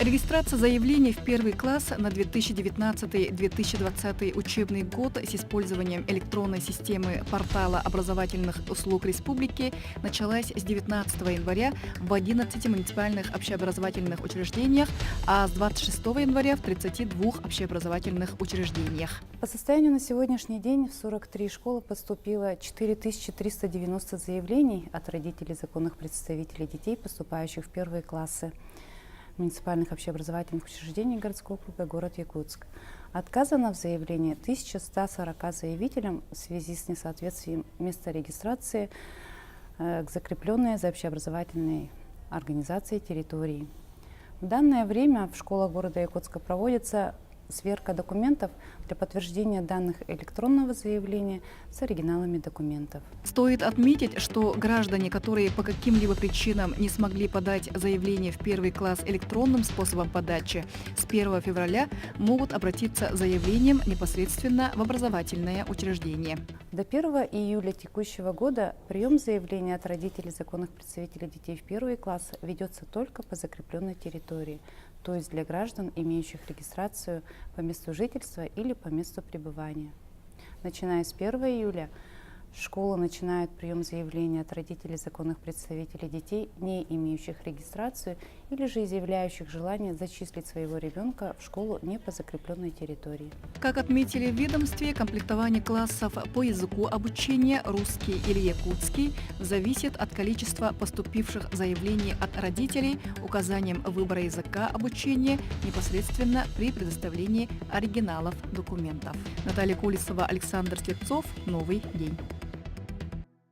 Регистрация заявлений в первый класс на 2019-2020 учебный год с использованием электронной системы портала образовательных услуг республики началась с 19 января в 11 муниципальных общеобразовательных учреждениях, а с 26 января в 32 общеобразовательных учреждениях. По состоянию на сегодняшний день в 43 школы поступило 4390 заявлений от родителей законных представителей детей, поступающих в первые классы муниципальных общеобразовательных учреждений городского округа город Якутск. Отказано в заявлении 1140 заявителям в связи с несоответствием места регистрации к закрепленной за общеобразовательной организацией территории. В данное время в школах города Якутска проводится сверка документов для подтверждения данных электронного заявления с оригиналами документов. Стоит отметить, что граждане, которые по каким-либо причинам не смогли подать заявление в первый класс электронным способом подачи, с 1 февраля могут обратиться с заявлением непосредственно в образовательное учреждение. До 1 июля текущего года прием заявления от родителей законных представителей детей в первый класс ведется только по закрепленной территории, то есть для граждан, имеющих регистрацию по месту жительства или по месту пребывания. Начиная с 1 июля школа начинает прием заявлений от родителей законных представителей детей, не имеющих регистрацию или же изъявляющих желание зачислить своего ребенка в школу не по закрепленной территории. Как отметили в ведомстве, комплектование классов по языку обучения русский или якутский зависит от количества поступивших заявлений от родителей, указанием выбора языка обучения непосредственно при предоставлении оригиналов документов. Наталья Колесова, Александр Слепцов. Новый день.